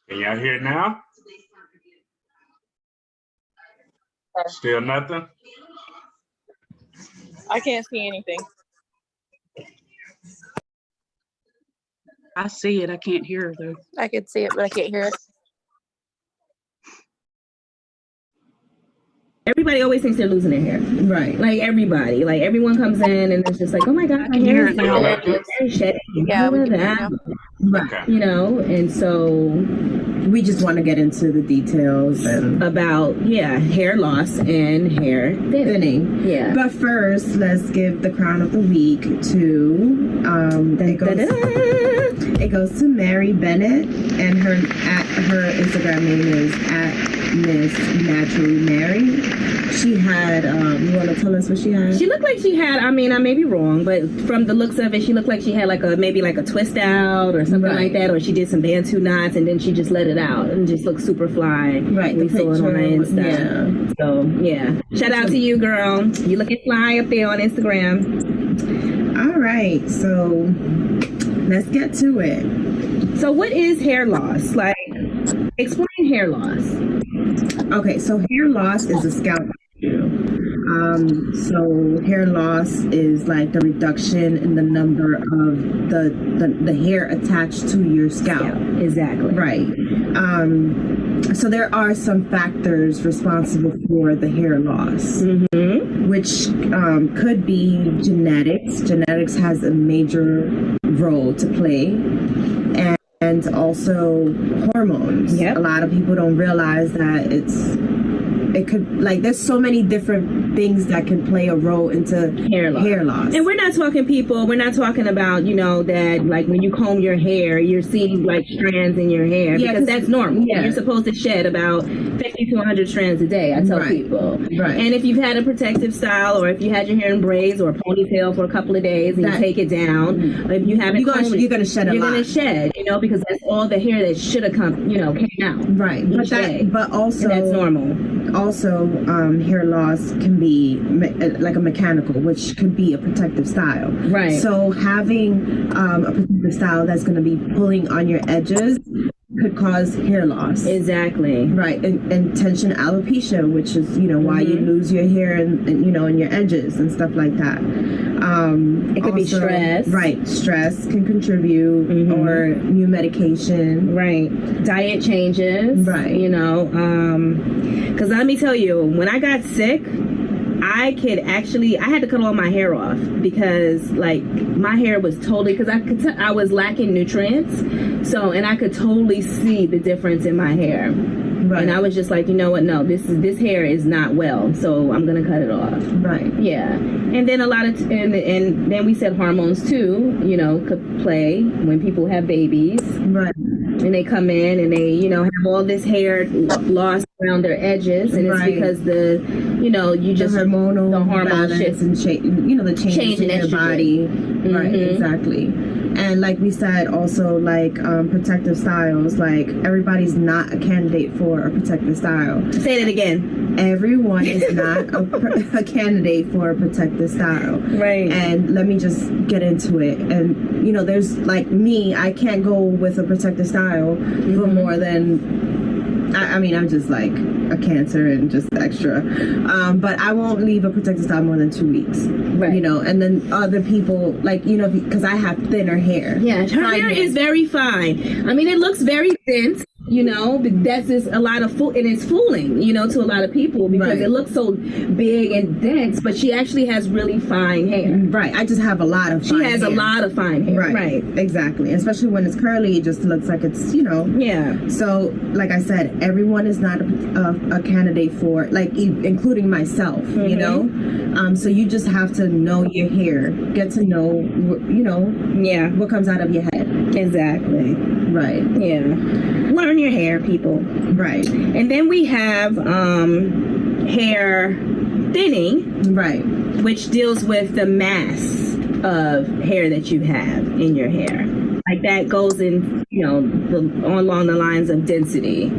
Can y'all hear it now? Still nothing? I can't see anything. I see it. I can't hear it though. I can see it, but I can't hear it. Everybody always thinks they're losing their hair. Right. Like everybody. Like everyone comes in and it's just like, oh my God, I my can hair hear is it now. very shedding. Yeah, we can hear it now. Okay. You know, and so We just want to get into the details and about, hair loss and hair thinning. Yeah. But first, let's give the crown of the week to it goes to Mary Bennett, and her Instagram name is @Miss Naturally Mary. She had you want to tell us what she had? She looked like she had, I mean, I may be wrong, but from the looks of it, she looked like she had maybe a twist out or something like that, or she did some Bantu knots and then she just let it out and just looked super fly. Right, We the saw it on picture, Insta. yeah. So, yeah. Shout out to you, girl. You looking fly up there on Instagram. All right, so let's get to it. So what is hair loss? Like, explain hair loss. Okay, so hair loss is a scalp issue. So hair loss is like the reduction in the number of the hair attached to your scalp. Yeah, exactly. Right. So there are some factors responsible for the hair loss, which could be genetics. Genetics has a major role to play. And also hormones. Yep. A lot of people don't realize that it could, like, there's so many different things that can play a role into hair loss. And we're not talking about, that like when you comb your hair, you're seeing like strands in your hair, because that's normal. Yeah. You're supposed to shed about 50 to 100 strands a day, I tell people. Right. And if you've had a protective style, or if you had your hair in braids or a ponytail for a couple of days and you take it down, if you haven't you're going to shed a lot. You're going to shed, because that's all the hair that should have came out. Right. But also, and that's normal. Also, hair loss can be like a mechanical, which could be a protective style. Right. So having a protective style that's going to be pulling on your edges could cause hair loss. Exactly. Right. And tension alopecia, which is, why you lose your hair and in your edges and stuff like that. It could be stress. Right. Stress can contribute, or new medication. Right. Diet changes. Right. Because let me tell you, when I got sick, I had to cut all my hair off because like my hair was totally, because I was lacking nutrients. So, and I could totally see the difference in my hair. Right. And I was just like, you know what? No, this hair is not well, so I'm gonna cut it off. Right. Yeah. And then and then we said hormones too, could play when people have babies. Right. And they come in and they, have all this hair lost around their edges, and it's because the hormone shifts and the change in your body. Right. Exactly. And like we said, also like protective styles, like everybody's not a candidate for a protective style. Say that again. Everyone is not a candidate for a protective style. Right. And let me just get into it. And there's like me, I can't go with a protective style for more than, I'm just like a Cancer and just extra. But I won't leave a protective style more than 2 weeks. Right. And then other people, like, because I have thinner hair. Yeah, her hair is very fine. I mean, it looks very dense, but that's just a lot of and it's fooling, to a lot of people because it looks so big and dense, but she actually has really fine hair. Right. I just have a lot of fine hair. She has a lot of fine hair. Right. Exactly. Especially when it's curly, it just looks like it's, Yeah. So, like I said, everyone is not a candidate for, like, including myself, so you just have to know your hair, get to know, what comes out of your head. Exactly. Right. Yeah. Learn your hair, people. Right. And then we have hair thinning. Right. Which deals with the mass of hair that you have in your hair. Like that goes in, along the lines of density.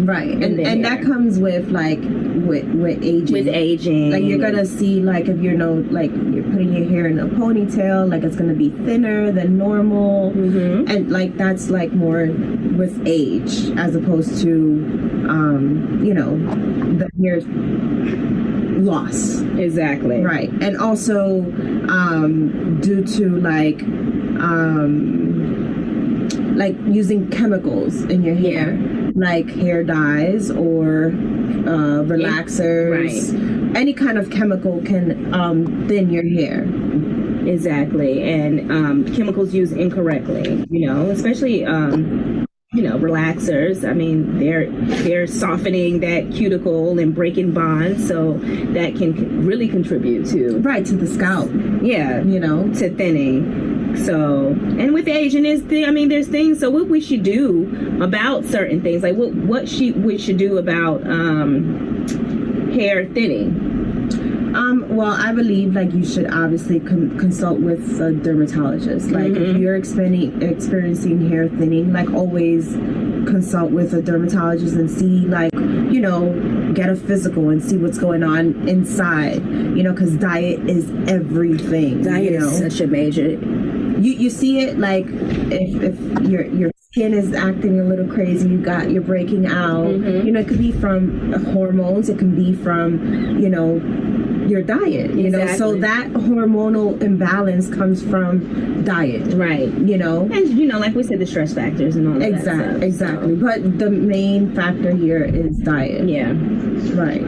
Right. And that comes with like with aging. With aging. Like you're gonna see, like if you're like you're putting your hair in a ponytail, like it's gonna be thinner than normal, and like that's like more with age as opposed to, the hair loss. Exactly. Right, and also due to like using chemicals in your hair, like hair dyes or relaxers. Right. Any kind of chemical can thin your hair. Exactly, and chemicals used incorrectly, especially relaxers. I mean, they're softening that cuticle and breaking bonds, so that can really contribute to the scalp. Yeah, to thinning. So, and with age, and there's things. So, what we should do about certain things, like what we should do about hair thinning. Well, I believe like you should obviously consult with a dermatologist. Like if you're experiencing hair thinning, like always consult with a dermatologist and see, like, get a physical and see what's going on inside, because diet is everything. Diet is such a major. You see it, like if your skin is acting a little crazy, you're breaking out, it could be from hormones, it can be from, your diet, Exactly. so that hormonal imbalance comes from diet, right? And like we said, the stress factors and all that stuff. Exactly. But the main factor here is diet. Yeah, right.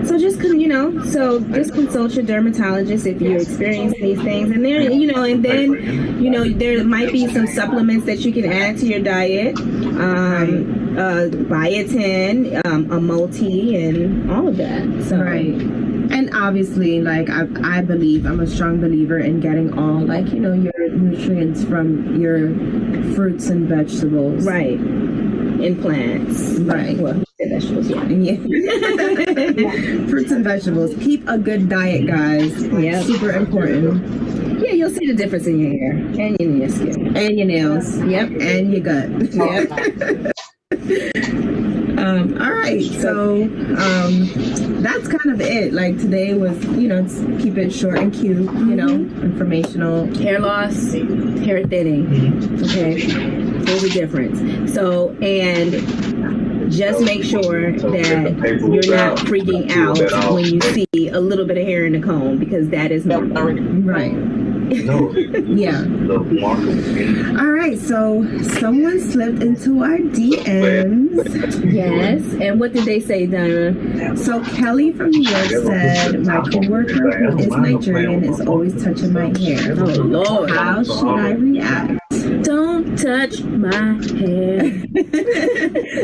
So just just consult your dermatologist if you experience these things, and there, and then, there might be some supplements that you can add to your diet, biotin, a multi, and all of that. So. Right. And obviously, like I believe, I'm a strong believer in getting all, like, your nutrients from your fruits and vegetables. Right. And plants. Right. Well, vegetables, yeah. Fruits and vegetables. Keep a good diet, guys. Yeah. Super important. Yeah, you'll see the difference in your hair and in your skin. And your nails. Yep. And your gut. Yep. All right, so that's kind of it. Like today was, keep it short and cute, informational. Hair loss, hair thinning. Okay, there's a difference. So, and just make sure that you're not freaking out when you see a little bit of hair in the comb, because that is normal. Right. Yeah. All right, so someone slipped into our DMs. Yes, and what did they say, Donna? So Kelly from New York said, my coworker who is Nigerian is always touching my hair. Oh, Lord. How should I react? Don't touch my hair.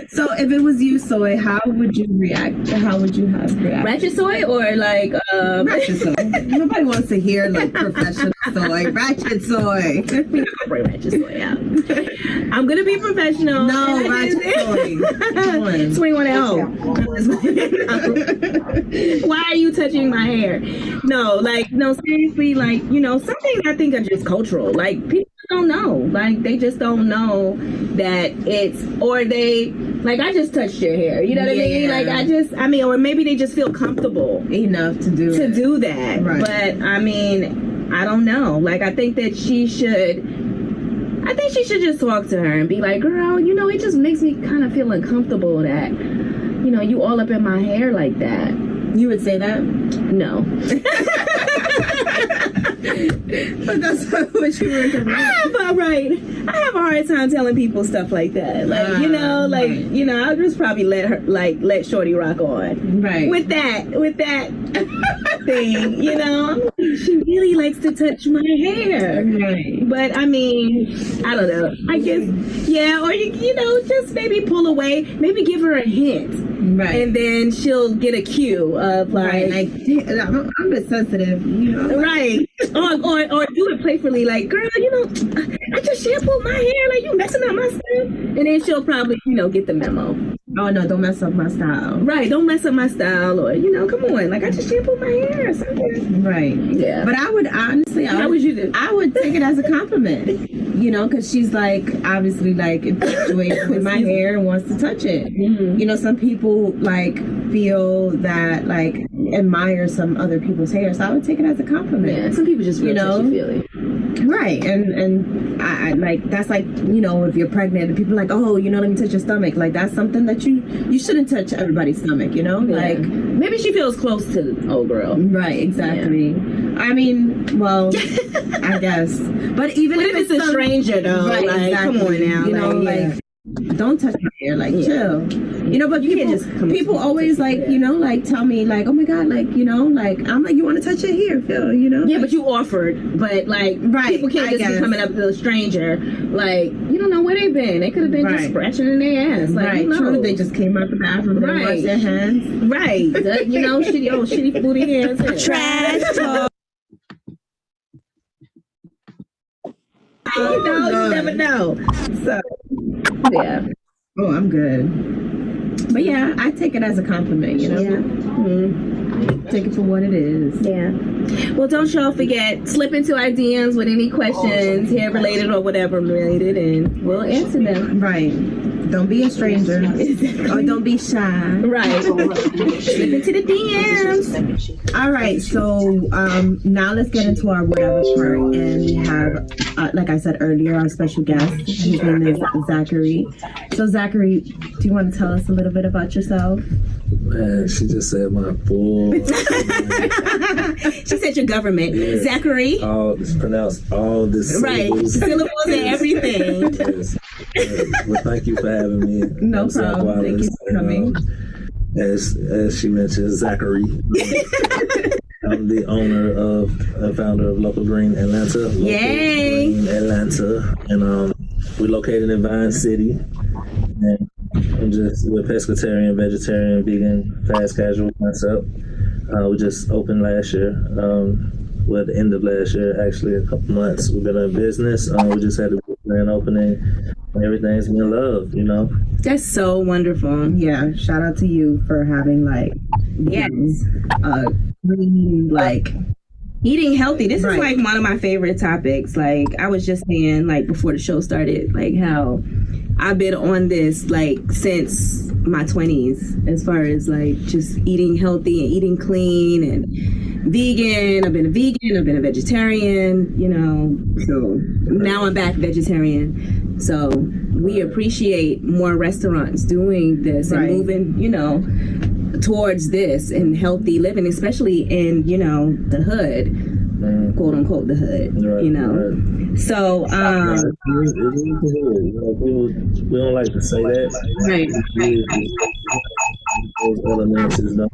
So if it was you, Soy, how would you react? How would you have reacted? Ratchet soy or like Ratchet soy? Nobody wants to hear like professional soy. Ratchet soy. We're not gonna bring ratchet soy out. I'm gonna be professional. No, ratchet soy. Come on. Swing one at home. Why are you touching my hair? No, seriously, some things I think are just cultural. Like, people don't know. Like, they just don't know that or they, like, I just touched your hair. You know what I mean? Like, or maybe they just feel comfortable enough to do that. Right. But, I don't know. Like, I think she should just talk to her and be like, girl, it just makes me kind of feel uncomfortable that, you all up in my hair like that. You would say that? No. But that's what you were doing. I have a hard time telling people stuff like that. Like, I'll just probably let Shorty rock on. Right. With that thing, she really likes to touch my hair. Right. But I don't know. I guess, or just maybe pull away, maybe give her a hint. Right. And then she'll get a cue of like I'm a bit sensitive, Right. Or do it playfully, like, girl, I just shampooed my hair, like, you messing up my style. And then she'll probably, get the memo. Oh no, don't mess up my style. Right, don't mess up my style, or come on, like, I just shampooed my hair or something. Right. Yeah. But I would honestly, how would you do? I would take it as a compliment. Because she's like obviously like infatuated with my hair and wants to touch it. Mm-hmm. Some people like feel that like admire some other people's hair, so I would take it as a compliment. Yeah, some people just You real know? touchy-feely. Right, and I like that's like, you know, if you're pregnant and people are like, oh, you know, let me touch your stomach, like that's something that you shouldn't touch everybody's stomach, you know, like Maybe she feels close to old girl. right, exactly. I mean, well, I guess, but even But if it's a some- stranger though, right, like exactly. come on now, you know, like don't touch my hair, like chill. You know, but You can't people, just come people to- always like, you know, like tell me like, oh my god, like, you know, like I'm like, you want to touch it here, Phil, you know? Yeah, but you offered, but like Right, people can't I just be guess. coming up to a stranger like you don't know where they've been. They could have been just Right. scratching in their ass. Like right, who true. knows? They just came out the bathroom, they Right. washed their hands. Right. You know, shitty booty hands. Trash talk. You know, you never know. So, Yeah. oh, I'm good. But yeah, I take it as a compliment, you know? Yeah. Take it for what it is. Yeah. Well, don't y'all forget, slip into our DMs with any questions, hair related or whatever related, and we'll answer them. Right. Don't be a stranger. Or don't be shy. Right. Slip into the DMs. All right, so now let's get into our whatever part, and we have, like I said earlier, our special guest. His name is Zachary. So Zachary, do you want to tell us a little bit about yourself? Man, she just said my full. She said your government. Yeah. Zachary. It's pronounced all the Right. syllables. Syllables and everything. Yes. Well, thank you for having me. No I'm Zach problem. Thank you Wallace, for coming. As she mentioned, Zachary. I'm the owner of and founder of Local Green Atlanta. Local Yay. Green Atlanta, and we're located in Vine City. And we're pescatarian, vegetarian, vegan, fast casual concept. We just opened last year. Well, the end of last year, actually, a couple months. We've been in business. We just had a grand opening. Everything's been love, you know. That's so wonderful. Yeah, shout out to you for having like Yes. green, like Eating healthy. This Right. is like one of my favorite topics. Like I was just saying, like before the show started, like how I've been on this like since my 20s, as far as like just eating healthy and eating clean and vegan. I've been a vegan. I've been a vegetarian. You know, so now I'm back vegetarian. So we appreciate more restaurants doing this and Right. moving, you know, towards this and healthy living, especially in, you know, the hood, quote unquote, the hood, Right, you know. right. So, It is good. You know, we don't like to say that. Right. Those elements is no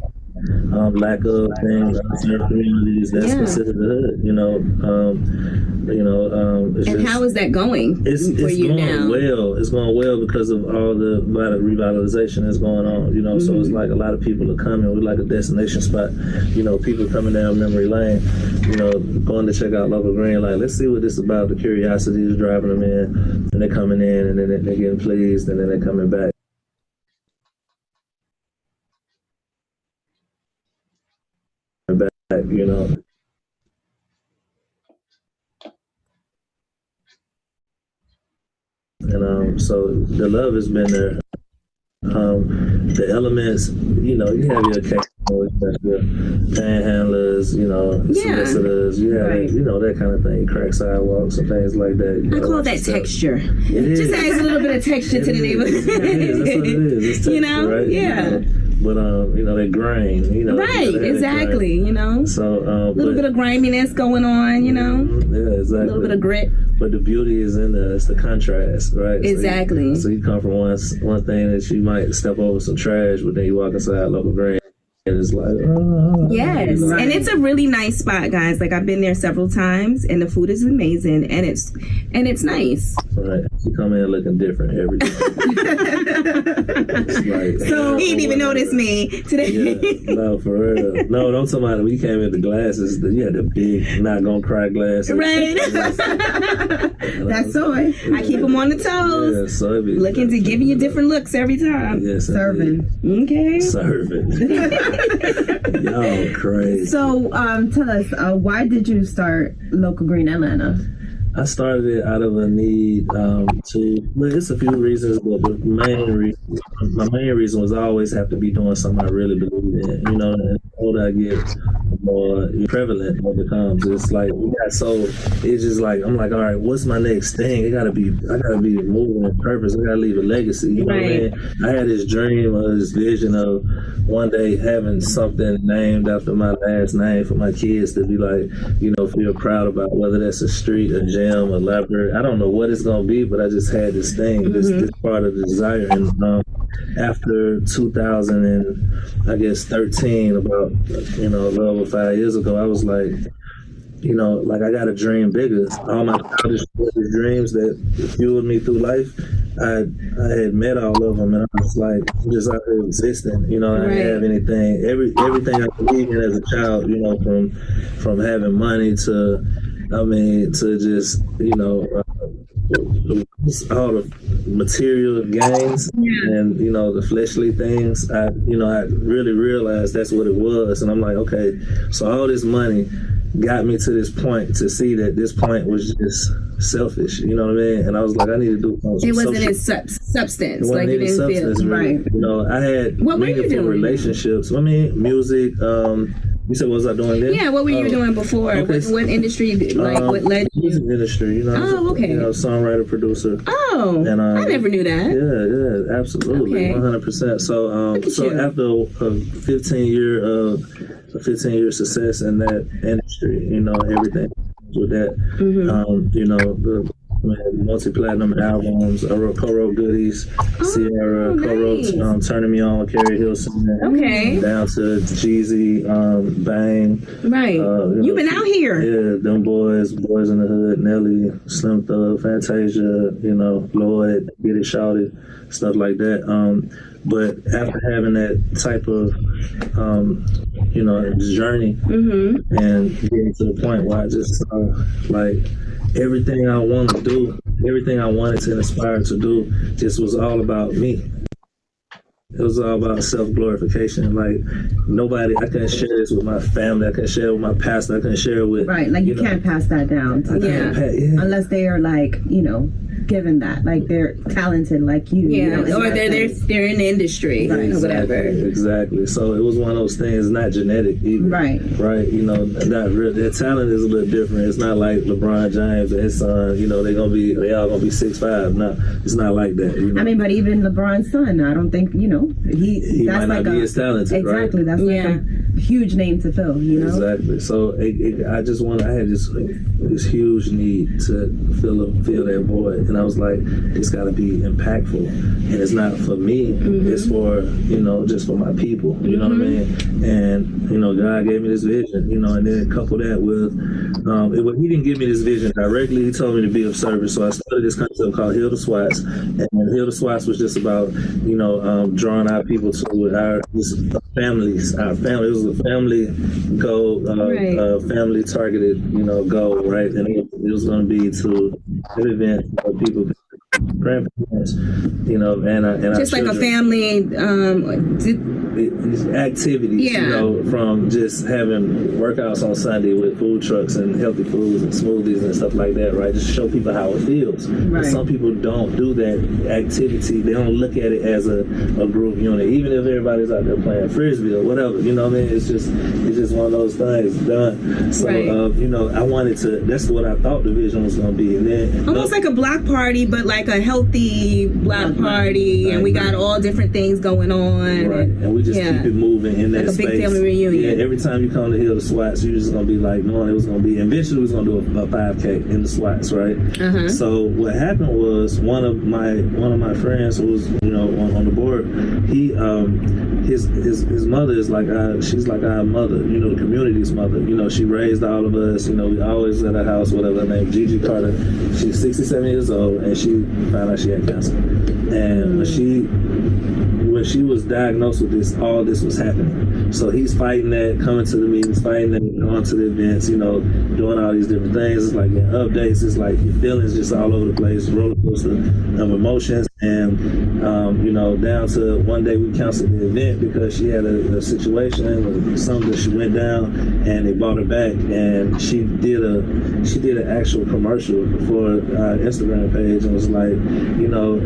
lack of things, certain communities that's Yeah. considered the hood. It's and just, how is that going it's for you going now? well. It's going well because of all the revitalization that's going on. You know, so Mm-hmm. it's like a lot of people are coming. We're like a destination spot. You know, people coming down memory lane. You know, going to check out Local Green. Like, let's see what this is about. The curiosity is driving them in, and they're coming in, and then they're getting pleased, and then they're coming back. You know. And so the love has been there. The elements, you know, you have your occasional, your panhandlers, you know, Yeah. solicitors, you have, Right. you know, that kind of thing, crack sidewalks and things like that. You I know, call watch that yourself. texture. It is. Just adds a little bit of texture to the neighborhood. It is. That's what it is. It's texture, You know? right? Yeah. You know? But you know, that grain, you know. Right, you know, that exactly, grain. you know. So A little bit of griminess going on, you know. yeah, exactly. A little bit of grit. But the beauty is in it's the contrast, right? Exactly. So you come from one thing that you might step over some trash, but then you walk inside Local Green, and it's like, oh. Yes, Right. and it's a really nice spot, guys. Like I've been there several times, and the food is amazing, and it's nice. Right. You come in looking different every day. It's like, So he didn't even notice me today. Yeah, no, for real. No, don't talk about it. We came in the glasses. You had the big, not gonna cry glasses. Right. that's soy. I keep them on the toes, Yeah, so it be looking to give you different looks every time. Yes, Serving. Okay. Serving. Y'all crazy. So tell us, why did you start Local Green Atlanta? I started it out of a need well, it's a few reasons, but my main reason was I always have to be doing something I really believe in. You know, and the older I get, the more prevalent it becomes. It's like it's just like I'm like, all right, what's my next thing? I gotta be moving with purpose. I gotta leave a legacy. You know what I mean? I had this dream or this vision of one day having something named after my last name for my kids to be like, you know, feel proud about, whether that's a street, a gym, a library. I don't know what it's gonna be, but I just had this thing, this part of the desire. And after 2013, about, you know, a little over 5 years ago, I was like, you know, like I got to dream bigger. All my childish dreams that fueled me through life, I had met all of them, and I was like, I'm just out there existing. You know, I didn't have anything. Everything I believed in as a child, you know, from having money to just, you know, all the material gains and, you know, the fleshly things. I really realized that's what it was, and I'm like, okay, so all this money got me to this point to see that this point was just selfish, you know what I mean? And I was like, I need to do something. It wasn't in substance. It wasn't any substance, really. Right. You know, I had meaningful relationships. I mean, music. You said, what was I doing then? Yeah, what were you doing before? Okay. What industry, like, what led you? Music industry, you know. Okay. You know, songwriter, producer. Oh, and, I never knew that. Yeah, absolutely, 100%. So, after a 15-year success in that industry, you know, everything with that, you know, the multi-platinum albums, I co-wrote Goodies, Sierra, co-wrote Turning Me On with Carrie Hilson, down to Jeezy, Bang. Right. You've been out here. Yeah, them Boys in the Hood, Nelly, Slim Thug, Fantasia, you know, Lloyd, Get It Shouted, stuff like that. But after having that type of, you know, journey and getting to the point where I just saw, like, everything I want to do, everything I wanted to inspire to do just was all about me. It was all about self-glorification. Like, nobody, I couldn't share this with my family. I couldn't share it with my pastor. I couldn't share it with... Right, like you can't pass that down. Unless they are, like, you know, given that, like they're talented like you. Yeah, you know, or they're in the industry, right, or whatever. Exactly. So it was one of those things, not genetic either. Right. You know, not real. Their talent is a little different. It's not like LeBron James and his son. You know, they all gonna be 6'5". No, it's not like that. You know? I mean, but even LeBron's son, I don't think, you know, he that's might not be as talented. Exactly. Right? That's like a huge name to fill. You know. Exactly. So I had this huge need to fill that void, and I was like, it's got to be impactful, and it's not for me. It's for, you know, just for my people. You know what I mean? And, you know, God gave me this vision. You know, and then couple that with, he didn't give me this vision directly. He told me to be of service. So I started this concept called Heal the Swats, and Heal the Swats was just about, you know, drawing our people to our families. Our family. It was a family goal, family targeted, you know, goal, right? And it was going to be to an event for people, grandparents, you know, and just like children. A family activities, you know, from just having workouts on Sunday with food trucks and healthy foods and smoothies and stuff like that, right? Just show people how it feels. Right. But some people don't do that activity. They don't look at it as a group unit, even if everybody's out there playing frisbee or whatever. You know what I mean? It's just one of those things done. So you know, I wanted to. That's what I thought the vision was going to be, and then almost like a block party, but like a healthy block party, and we got all different things going on. Right. And we just keep it moving in that like space. A big family reunion. Yeah, every time you come to Heal the Swats, you're just gonna be like, knowing it was gonna be. Eventually, we was gonna do a 5K in the Swats, right? So what happened was one of my friends who was, you know, on the board. He his mother is like she's like our mother, you know, the community's mother. You know, she raised all of us. You know, we always at her house, whatever. Her name, Gigi Carter. She's 67 years old, and she found out she had cancer. And when she was diagnosed with this, all this was happening. So he's fighting that, coming to the meetings, fighting that, going to the events, you know, doing all these different things. It's like in updates, it's like your feelings just all over the place, roller coaster of emotions. And, you know, down to one day we canceled the event because she had a situation or something that she went down and they brought her back, and she did an actual commercial for our Instagram page and was like, you know,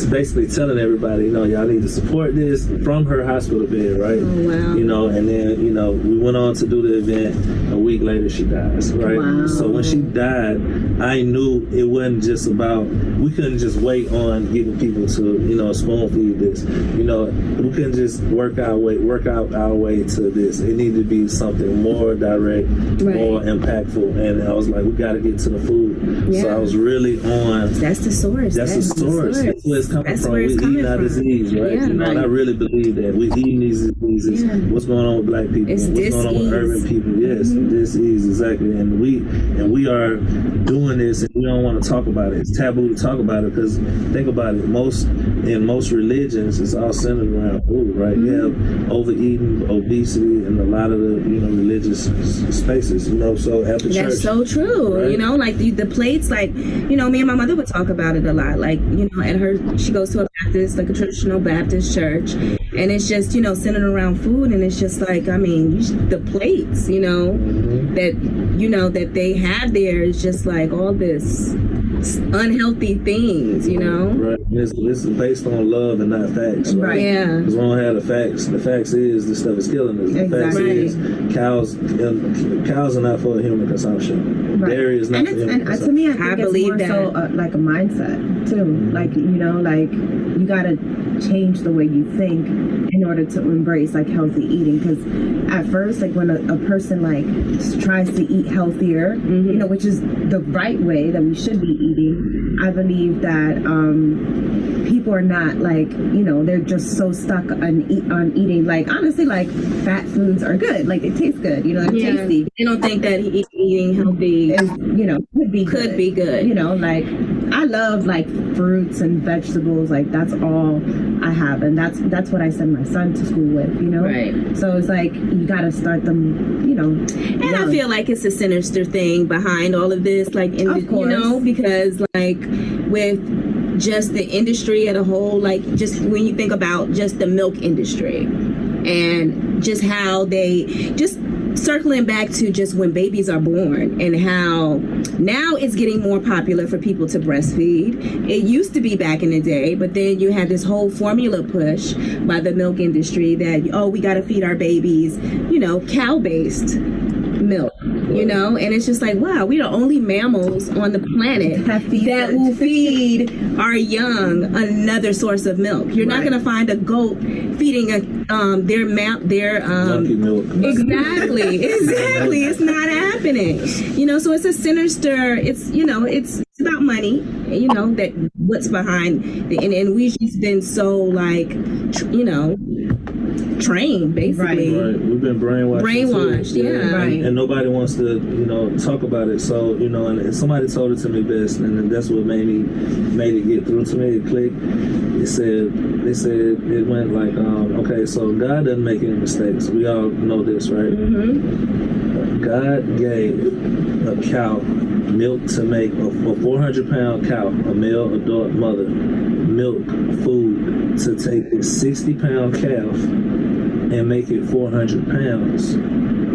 basically telling everybody, you know, y'all need to support this from her hospital bed, right? Oh, wow. You know, and then, you know, we went on to do the event. A week later, she dies, right? Wow. So when she died, I knew it wasn't just about, we couldn't just wait on getting people to, you know, spoon feed this. You know, we couldn't just work out our way to this. It needed to be something more direct, more impactful. And I was like, we got to get to the food. Yeah. So I was really on. That's the source. That's the source. That's where it's coming That's from. where it's We coming eating our from. disease, right? Yeah, You know, and I really believe that. We eating these diseases. Yeah. What's going on with black people? It's What's going on with urban dis-ease. people? Yes, dis-ease, exactly. And we are doing this, and we don't want to talk about it. It's taboo to talk about it because think about it. In most religions, it's all centered around food, right? You have overeating, obesity, and a lot of the religious spaces. You know, so at the church. That's so true. Right? You know, like the plates, like, you know, me and my mother would talk about it a lot. Like, you know, she goes to a Baptist, like a traditional Baptist church, and it's just, you know, centered around food, and it's just like, I mean, the plates, you know, that they have there is just like all this unhealthy things, you know. Right. This is based on love and not facts. Right. Yeah. Because we don't have the facts. The facts is this stuff is killing us. The facts is cows are not for human consumption. Right. Dairy is not for human To consumption. me, I think I it's believe more that. so like a mindset too. Like, you know, like you gotta change the way you think in order to embrace like healthy eating. Because at first, like when a person like tries to eat healthier, you know, which is the right way that we should be eating, I believe that people are not like, you know, they're just so stuck on eating. Like honestly, like fat foods are good. Like they taste good. You know, they're tasty. They don't think that eating healthy Is, you know, could be good. You know, like I love like fruits and vegetables. Like that's all I have, and that's what I send my son to school with. You know, Right. So it's like you got to start them. You know, And I feel like it's a sinister thing behind all of this, like, Of course. you know, because like with just the industry as a whole, like just when you think about just the milk industry and just how they just circling back to just when babies are born and how now it's getting more popular for people to breastfeed. It used to be back in the day, but then you had this whole formula push by the milk industry that, oh, we got to feed our babies, you know, cow-based milk, you know, and it's just like, wow, we're the only mammals on the planet that will feed our young another source of milk. You're not going to find a goat feeding their Monkey milk. exactly it's not happening, you know. So it's a sinister, it's, you know, it's about money, you know, that what's behind and we've just been so like you know, trained basically. Right. We've been brainwashed too. Yeah. Right. And nobody wants to, you know, talk about it. So, you know, and somebody told it to me best, and that's what made it get through to me. It clicked. They said it went like, okay, so God doesn't make any mistakes. We all know this, right? God gave a cow milk to make a 400-pound cow, a male adult mother, milk food to take a 60-pound calf and make it 400 pounds.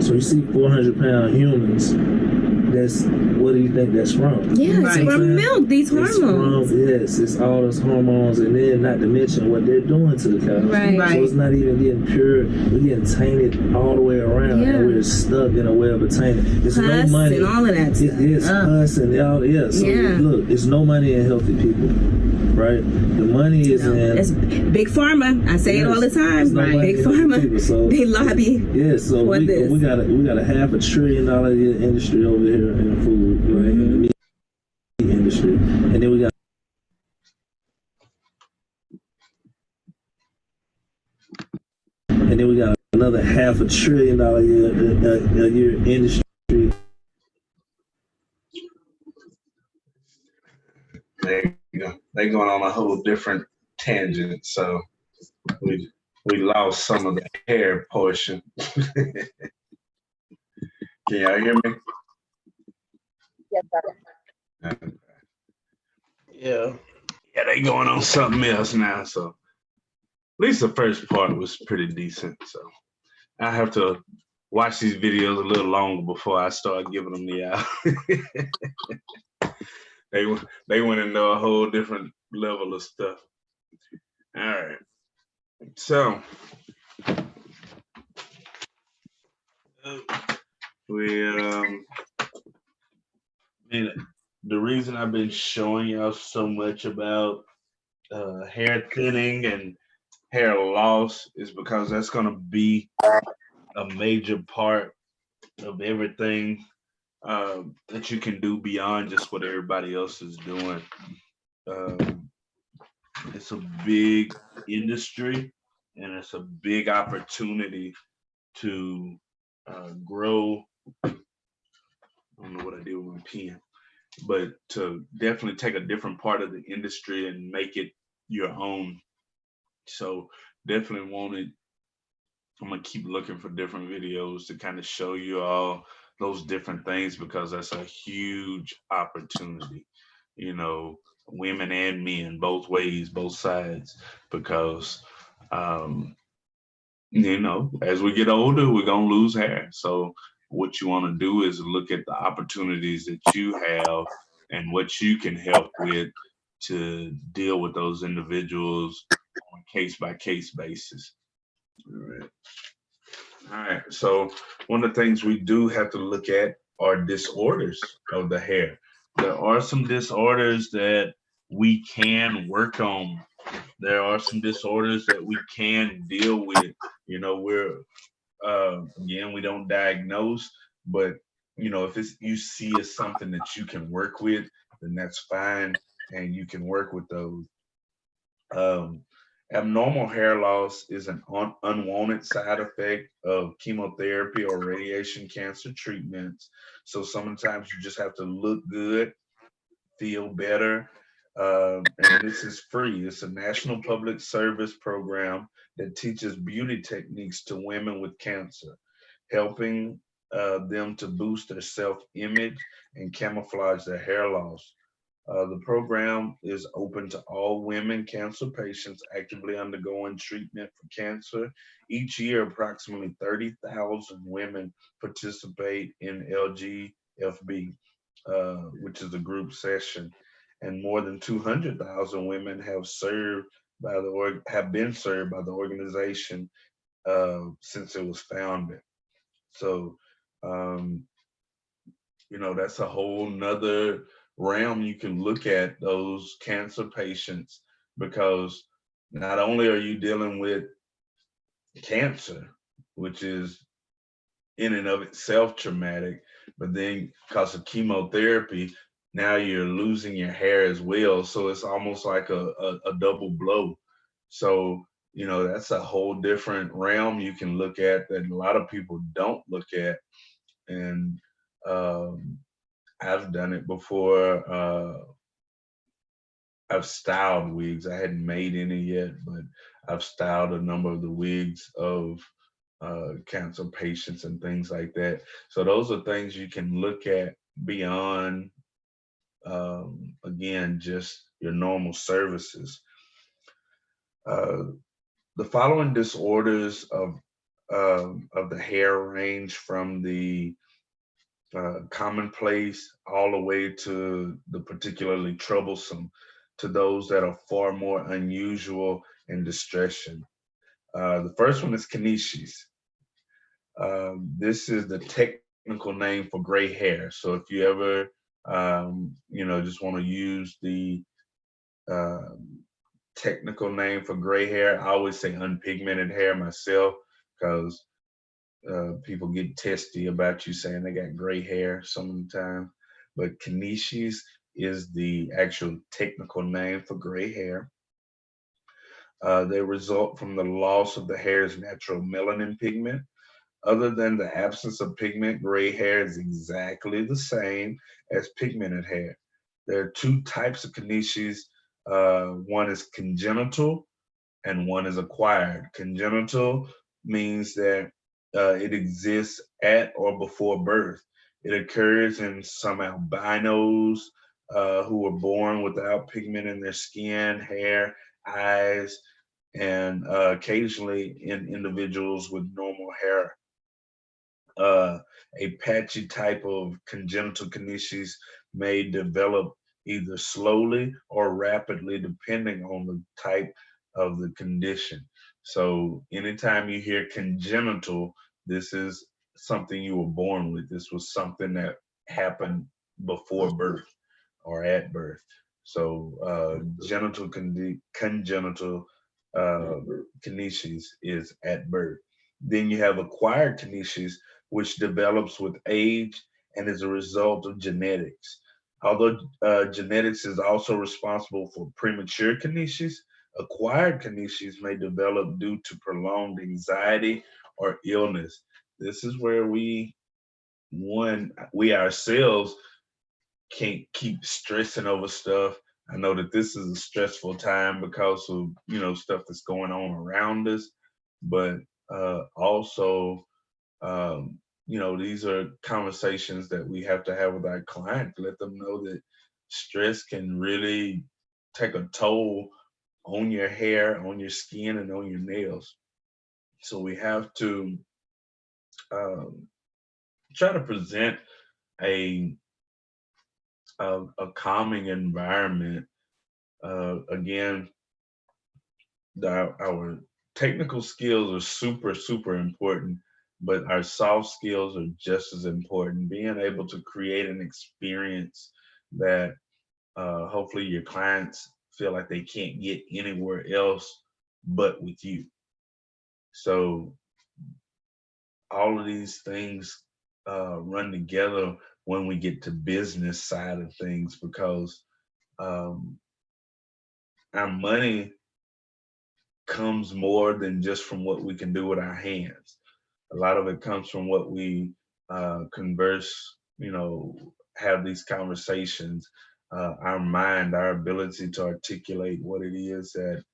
So you see 400-pound humans, that's, what do you think that's from? Yeah, it's Right. from milk, these It's hormones. yes, it's all those hormones, and then not to mention what they're doing to the cows. Right. So it's not even getting pure. We're getting tainted all the way around, Yeah. and we're stuck in a web of tainted. There's no Pus money. and all of that stuff. It's us and all. Yeah. So Yeah. look, it's no money in healthy people, right? The money is in. It's big pharma. I say it all the Yes, time. it's no money Big in healthy pharma. people, so- They lobby. Yeah, so What we this? got a $500 billion industry over here in food, right? In the meat industry, and then we got another $500 billion a year industry. They going on a whole different tangent. So we lost some of the hair portion. Can y'all hear me? Yes, sir. Yeah. Yeah, they going on something else now. So at least the first part was pretty decent. So I have to watch these videos a little longer before I start giving them the out. They went into a whole different level of stuff. All right. So the reason I've been showing y'all so much about hair thinning and hair loss is because that's going to be a major part of everything that you can do beyond just what everybody else is doing. It's a big industry and it's a big opportunity to grow. I don't know what I did with my pen, but to definitely take a different part of the industry and make it your own. So definitely I'm gonna keep looking for different videos to kind of show you all those different things because that's a huge opportunity, you know, women and men, both ways, both sides, because you know, as we get older, we're gonna lose hair. So what you want to do is look at the opportunities that you have and what you can help with to deal with those individuals on a case-by-case basis. All right. So one of the things we do have to look at are disorders of the hair. There are some disorders that we can work on. There are some disorders that we can deal with. You know, again, we don't diagnose, but you know, if you see it's something that you can work with, then that's fine, and you can work with those. Abnormal hair loss is an unwanted side effect of chemotherapy or radiation cancer treatments. So sometimes you just have to look good, feel better, and this is free. It's a national public service program that teaches beauty techniques to women with cancer, helping them to boost their self-image and camouflage their hair loss. The program is open to all women cancer patients actively undergoing treatment for cancer. Each year, approximately 30,000 women participate in LGFB, which is a group session, and more than 200,000 women have been served by the organization since it was founded. So, you know, that's a whole nother realm you can look at those cancer patients, because not only are you dealing with cancer, which is in and of itself traumatic, but then because of chemotherapy, now you're losing your hair as well. So it's almost like a double blow. So, you know, that's a whole different realm you can look at that a lot of people don't look at. And I've done it before. I've styled wigs. I hadn't made any yet, but I've styled a number of the wigs of cancer patients and things like that. So those are things you can look at beyond, again, just your normal services. The following disorders of the hair range from the commonplace all the way to the particularly troublesome, to those that are far more unusual and distressing. The first one is Keneshes. This is the technical name for gray hair. So if you ever, you know, just want to use the technical name for gray hair, I always say unpigmented hair myself, because people get testy about you saying they got gray hair sometimes. But Keneshes is the actual technical name for gray hair. They result from the loss of the hair's natural melanin pigment. Other than the absence of pigment, gray hair is exactly the same as pigmented hair. There are two types of Keneshes. One is congenital and one is acquired. Congenital means that it exists at or before birth. It occurs in some albinos who were born without pigment in their skin, hair, eyes, and occasionally in individuals with normal hair. A patchy type of congenital kinesias may develop either slowly or rapidly depending on the type of the condition. So anytime you hear congenital, this is something you were born with. This was something that happened before birth or at birth. So congenital kinesias is at birth. Then you have acquired kinesias, which develops with age and is a result of genetics. Although genetics is also responsible for premature kinesias, acquired kinesias may develop due to prolonged anxiety or illness. This is where we ourselves can't keep stressing over stuff. I know that this is a stressful time because of stuff that's going on around us, but also these are conversations that we have to have with our client to let them know that stress can really take a toll on your hair, on your skin, and on your nails. So we have to try to present a calming environment. Again, our technical skills are super important, but our soft skills are just as important. Being able to create an experience that hopefully your clients feel like they can't get anywhere else but with you. So all of these things run together when we get to business side of things, because our money comes more than just from what we can do with our hands. A lot of it comes from what we converse, have these conversations, our mind, our ability to articulate what it is that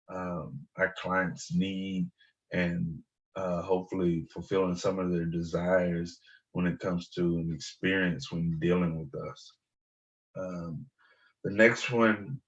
our clients need, and hopefully fulfilling some of their desires when it comes to an experience when dealing with us. The next one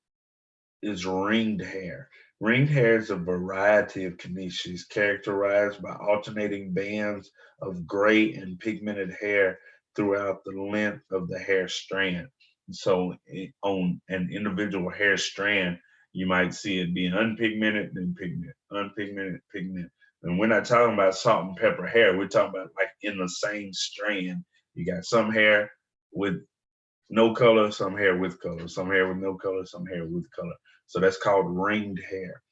is ringed hair. Ringed hair is a variety of kinesias characterized by alternating bands of gray and pigmented hair throughout the length of the hair strand. So on an individual hair strand, you might see it being unpigmented, then pigment, unpigmented, pigment. And we're not talking about salt and pepper hair. We're talking about like in the same strand. You got some hair with no color, some hair with color, some hair with no color, some hair with color. So that's called ringed hair.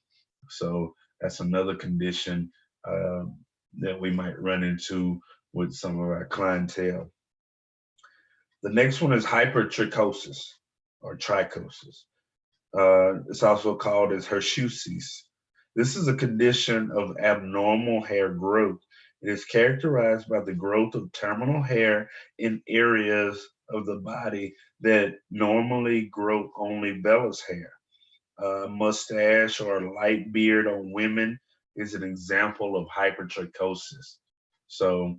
So that's another condition that we might run into with some of our clientele. The next one is hypertrichosis or trichosis. It's also called as hirsutis. This is a condition of abnormal hair growth. It is characterized by the growth of terminal hair in areas of the body that normally grow only vellus hair. Mustache or light beard on women is an example of hypertrichosis. So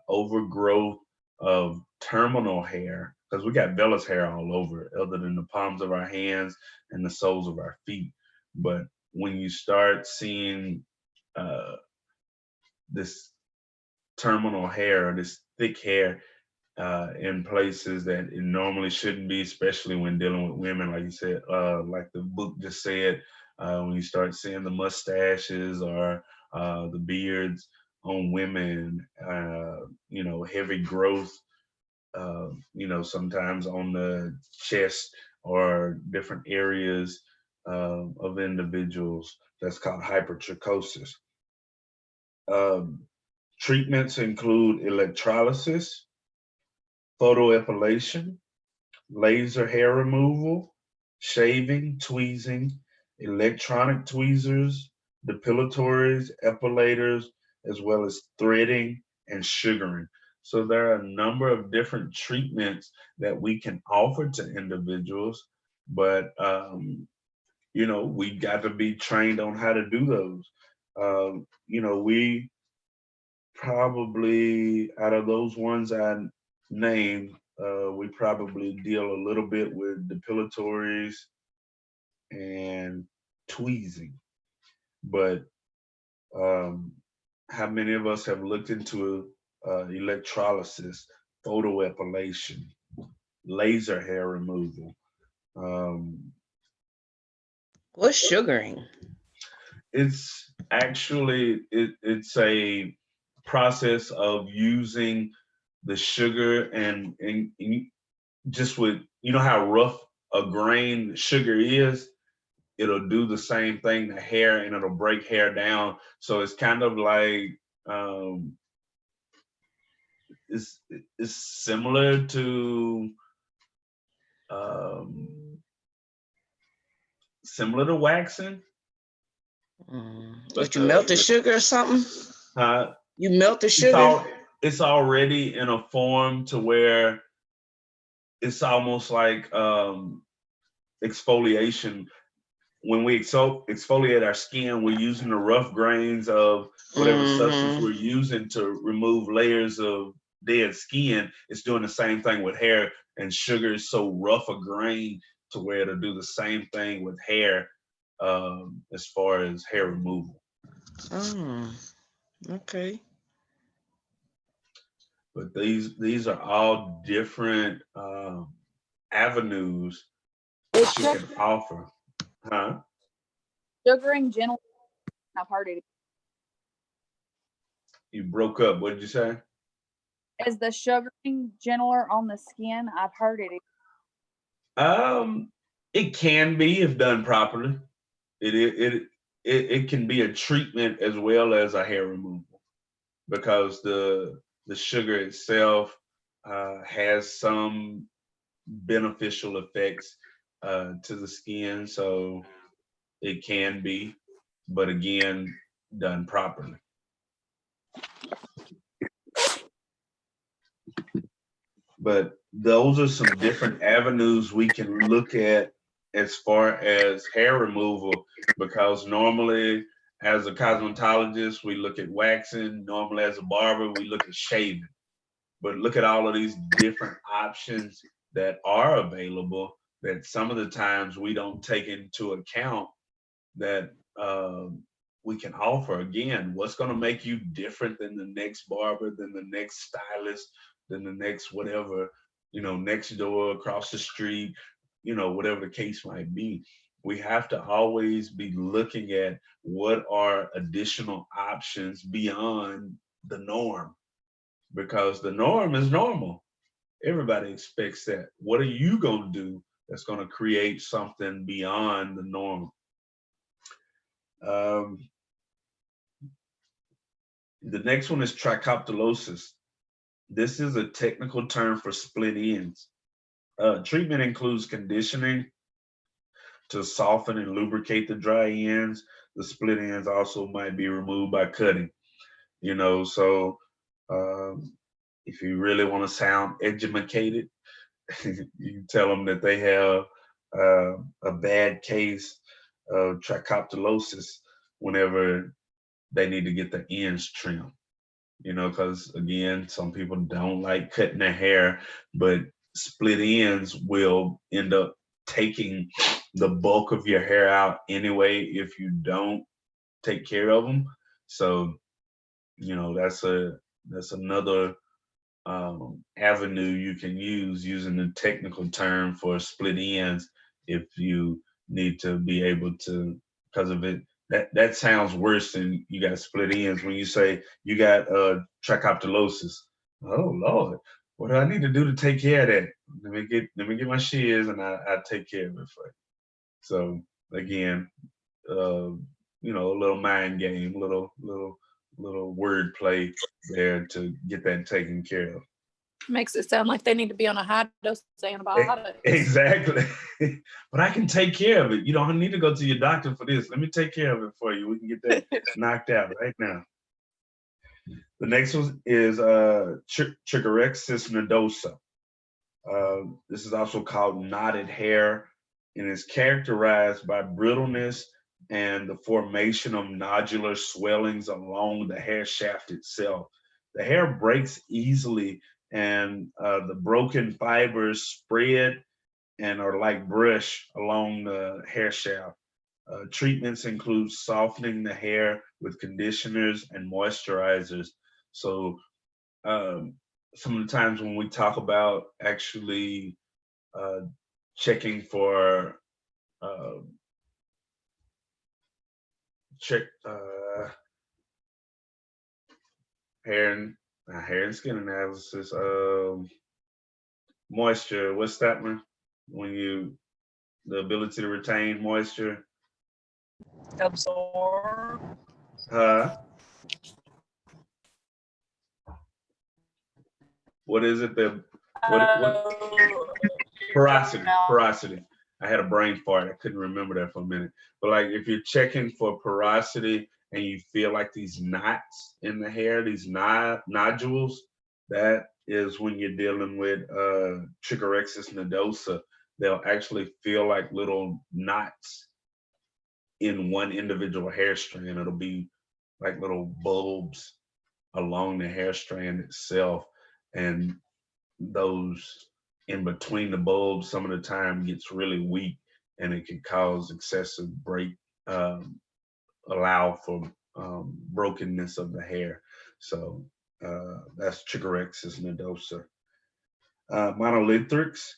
overgrowth of terminal hair, because we got vellus hair all over, other than the palms of our hands and the soles of our feet. But when you start seeing this terminal hair, or this thick hair in places that it normally shouldn't be, especially when dealing with women, like you said, like the book just said, when you start seeing the mustaches or the beards on women, heavy growth, sometimes on the chest or different areas of individuals, that's called hypertrichosis. Treatments include electrolysis, photoepilation, laser hair removal, shaving, tweezing, electronic tweezers, depilatories, epilators, as well as threading and sugaring. So there are a number of different treatments that we can offer to individuals, but we got to be trained on how to do those. We probably out of those ones I named, we probably deal a little bit with depilatories and tweezing. But how many of us have looked into electrolysis, photoepilation, laser hair removal? What's sugaring? It's actually it's a process of using the sugar and just with, you know how rough a grain sugar is, it'll do the same thing to hair and it'll break hair down. So it's kind of like it's similar to waxing. But you melt the sugar or something? You melt the sugar? It's already in a form to where it's almost like exfoliation. When we exfoliate our skin, we're using the rough grains of whatever substance we're using to remove layers of dead skin. It's doing the same thing with hair, and sugar is so rough a grain to where it'll do the same thing with hair as far as hair removal. Okay. But these are all different avenues that you can offer. Huh? Sugaring gentle. I've heard it. You broke up. What did you say? Is the sugaring gentler on the skin? I've heard it. It can be if done properly. It can be a treatment as well as a hair removal, because the sugar itself has some beneficial effects to the skin, so it can be, but again, done properly. But those are some different avenues we can look at as far as hair removal, because normally as a cosmetologist, we look at waxing. Normally as a barber, we look at shaving. But look at all of these different options that are available that some of the times we don't take into account that we can offer. Again, what's going to make you different than the next barber, than the next stylist, than the next whatever, next door, across the street, whatever the case might be. We have to always be looking at what are additional options beyond the norm, because the norm is normal. Everybody expects that. What are you going to do that's going to create something beyond the norm? The next one is trichoptilosis. This is a technical term for split ends. Treatment includes conditioning to soften and lubricate the dry ends. The split ends also might be removed by cutting. So if you really want to sound educated, you tell them that they have a bad case of trichoptilosis whenever they need to get the ends trimmed. Because again, some people don't like cutting their hair, but split ends will end up taking the bulk of your hair out anyway if you don't take care of them. So, that's another avenue you can use, using the technical term for split ends, if you need to be able to, because of it. That sounds worse than you got split ends when you say you got trichoptilosis. Oh Lord, what do I need to do to take care of that? Let me get my shears and I take care of it for you. So again, a little mind game, little word play there to get that taken care of. Makes it sound like they need to be on a high dose antibiotics. Exactly. But I can take care of it. You don't need to go to your doctor for this. Let me take care of it for you. We can get that knocked out right now. The next one is trichorexis nodosa. This is also called knotted hair, and is characterized by brittleness and the formation of nodular swellings along the hair shaft itself. the hair breaks easily, and the broken fibers spread and are like brush along the hair shaft. Treatments include softening the hair with conditioners and moisturizers. So some of the times when we talk about actually checking for hair and skin analysis, moisture, what's that one? When the ability to retain moisture. Absorb. What is it? Porosity. I had a brain fart. I couldn't remember that for a minute. But like if you're checking for porosity and you feel like these knots in the hair, these nodules, that is when you're dealing with Trichorexis nodosa. They'll actually feel like little knots in one individual hair strand. It'll be like little bulbs along the hair strand itself. And those in between the bulbs some of the time gets really weak, and it can cause excessive allow for brokenness of the hair. So that's Trichorexis nodosa. Monolithics,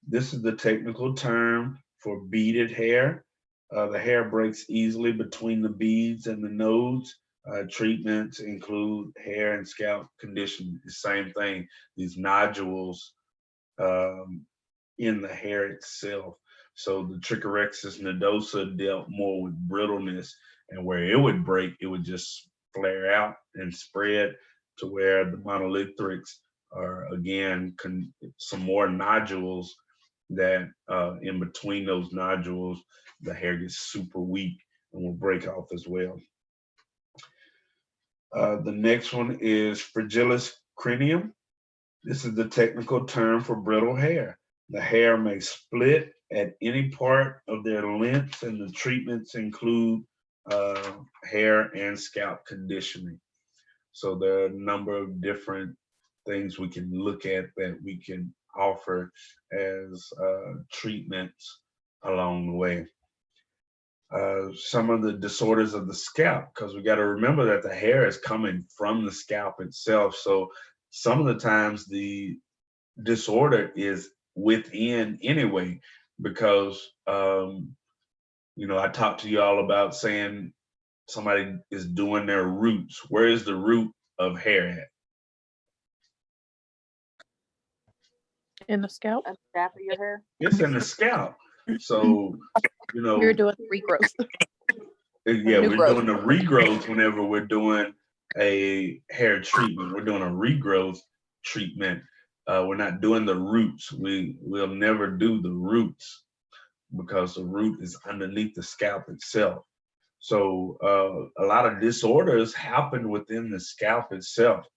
this is the technical term for beaded hair. The hair breaks easily between the beads and the nodes. Treatments include hair and scalp conditioning. The same thing, these nodules in the hair itself. So the Trichorexis nodosa dealt more with brittleness, and where it would break, it would just flare out and spread, to where the monolithics are again some more nodules that in between those nodules, the hair gets super weak and will break off as well. The next one is fragilis cranium. This is the technical term for brittle hair. The hair may split at any part of their length, and the treatments include hair and scalp conditioning. So there are a number of different things we can look at that we can offer as treatments along the way. Some of the disorders of the scalp, because we got to remember that the hair is coming from the scalp itself. So some of the times the disorder is within anyway, because I talked to you all about saying somebody is doing their roots. Where is the root of hair at? In the scalp. At the back of your hair. It's in the scalp. So, We're doing regrowth. Yeah, we're doing a regrowth whenever we're doing a hair treatment. We're doing a regrowth treatment. We're not doing the roots. We'll never do the roots because the root is underneath the scalp itself. So a lot of disorders happen within the scalp itself.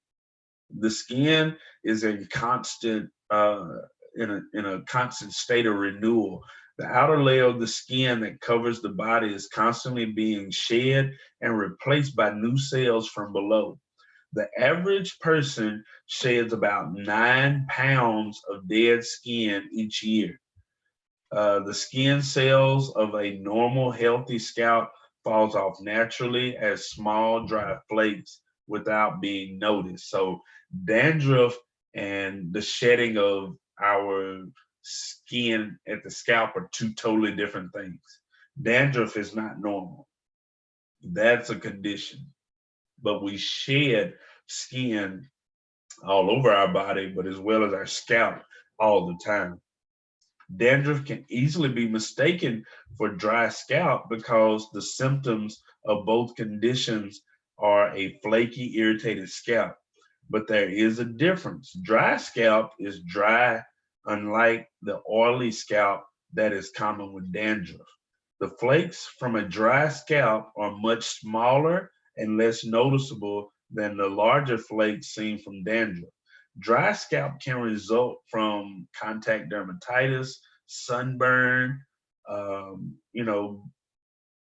The skin is in constant in a constant state of renewal. The outer layer of the skin that covers the body is constantly being shed and replaced by new cells from below. The average person sheds about 9 pounds of dead skin each year. The skin cells of a normal, healthy scalp falls off naturally as small, dry flakes without being noticed. So dandruff and the shedding of our skin at the scalp are two totally different things. Dandruff is not normal. That's a condition. But we shed skin all over our body, but as well as our scalp all the time. Dandruff can easily be mistaken for dry scalp because the symptoms of both conditions are a flaky, irritated scalp. But there is a difference. Dry scalp is dry, unlike the oily scalp that is common with dandruff. The flakes from a dry scalp are much smaller and less noticeable than the larger flakes seen from dandruff. Dry scalp can result from contact dermatitis, sunburn,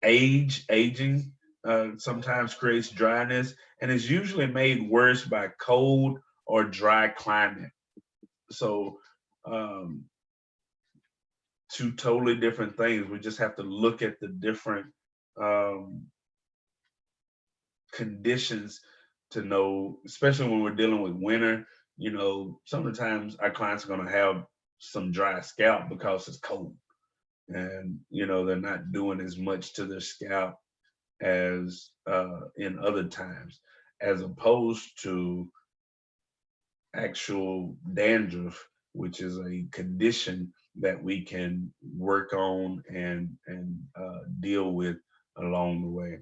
aging, sometimes creates dryness and is usually made worse by cold or dry climate. So, two totally different things. We just have to look at the different conditions to know, especially when we're dealing with winter. You know, sometimes our clients are going to have some dry scalp because it's cold, and you know they're not doing as much to their scalp as in other times, as opposed to actual dandruff, which is a condition that we can work on and deal with along the way.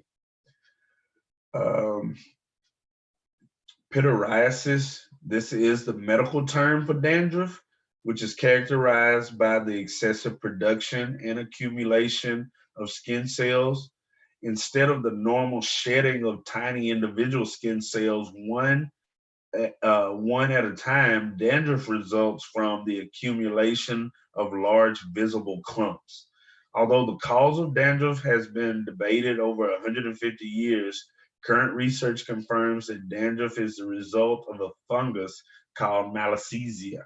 Pityriasis, this is the medical term for dandruff, which is characterized by the excessive production and accumulation of skin cells. Instead of the normal shedding of tiny individual skin cells, one at a time, dandruff results from the accumulation of large visible clumps. Although the cause of dandruff has been debated over 150 years, current research confirms that dandruff is the result of a fungus called Malassezia.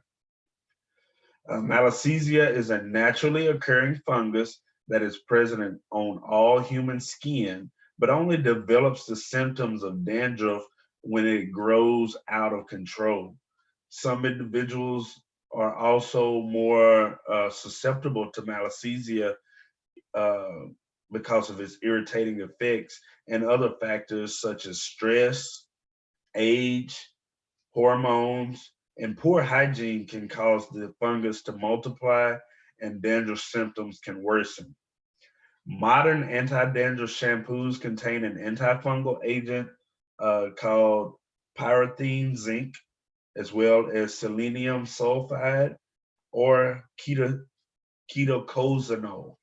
Malassezia is a naturally occurring fungus that is present on all human skin, but only develops the symptoms of dandruff when it grows out of control. Some individuals are also more susceptible to Malassezia because of its irritating effects, and other factors such as stress, age, hormones, and poor hygiene can cause the fungus to multiply and dandruff symptoms can worsen. Modern anti-dandruff shampoos contain an antifungal agent called pyrethine zinc, as well as selenium sulfide or ketoconazole.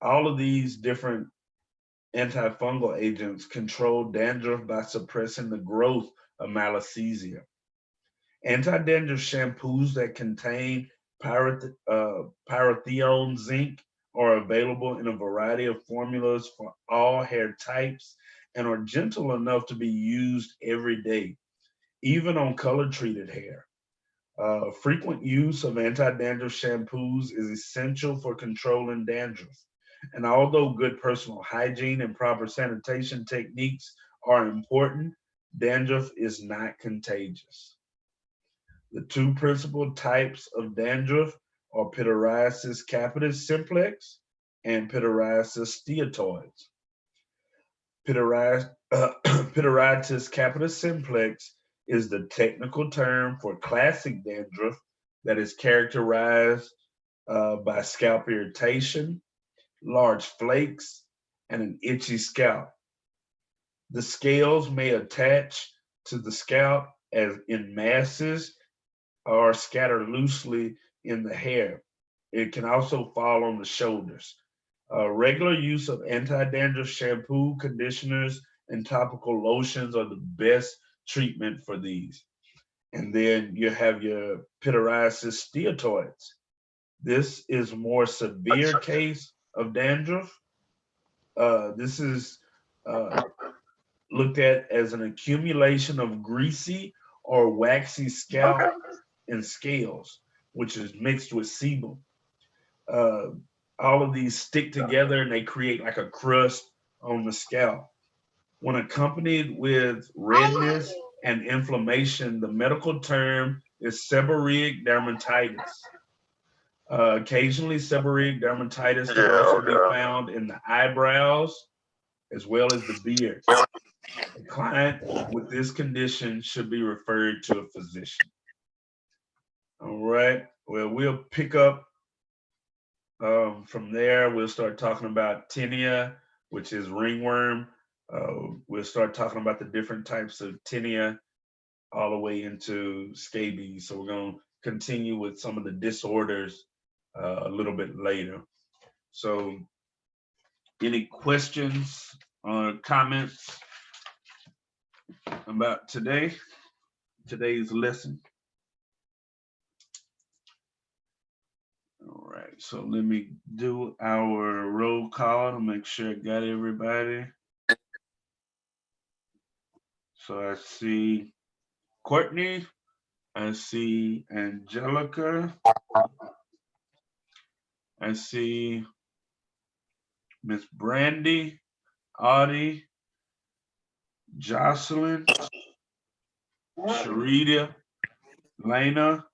All of these different antifungal agents control dandruff by suppressing the growth of Malassezia. Anti-dandruff shampoos that contain pyrethroid zinc are available in a variety of formulas for all hair types and are gentle enough to be used every day, even on color-treated hair. Frequent use of anti-dandruff shampoos is essential for controlling dandruff. And although good personal hygiene and proper sanitation techniques are important, dandruff is not contagious. The two principal types of dandruff are pityriasis capitis simplex and pityriasis steatoides. Pityriasis capitis simplex is the technical term for classic dandruff that is characterized by scalp irritation, large flakes, and an itchy scalp. The scales may attach to the scalp as in masses or scatter loosely in the hair. It can also fall on the shoulders. Regular use of anti-dandruff shampoo, conditioners, and topical lotions are the best treatment for these. And then you have your pityriasis steatoides. This is a more severe case of dandruff. This is looked at as an accumulation of greasy or waxy scalp and scales, which is mixed with sebum. All of these stick together and they create like a crust on the scalp. When accompanied with redness and inflammation, the medical term is seborrheic dermatitis. Occasionally, seborrheic dermatitis can also be found in the eyebrows as well as the beard. A client with this condition should be referred to a physician. All right, well, we'll pick up from there. We'll start talking about tinea, which is ringworm. We'll start talking about the different types of tinea all the way into scabies. So we're going to continue with some of the disorders a little bit later. So any questions or comments about today's lesson? All right, so let me do our roll call to make sure I got everybody. So I see Courtney, I see Angelica, I see Miss Brandy, Audie, Jocelyn, Sharita, Lena,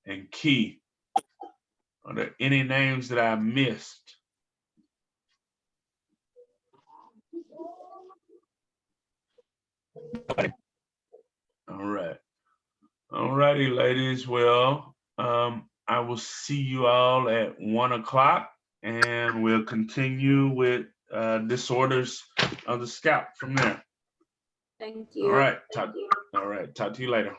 and Key. Are there any names that I missed? All right. All righty, ladies. Well, I will see you all at 1 o'clock, and we'll continue with disorders of the scalp from there. Thank All right. Talk to you later.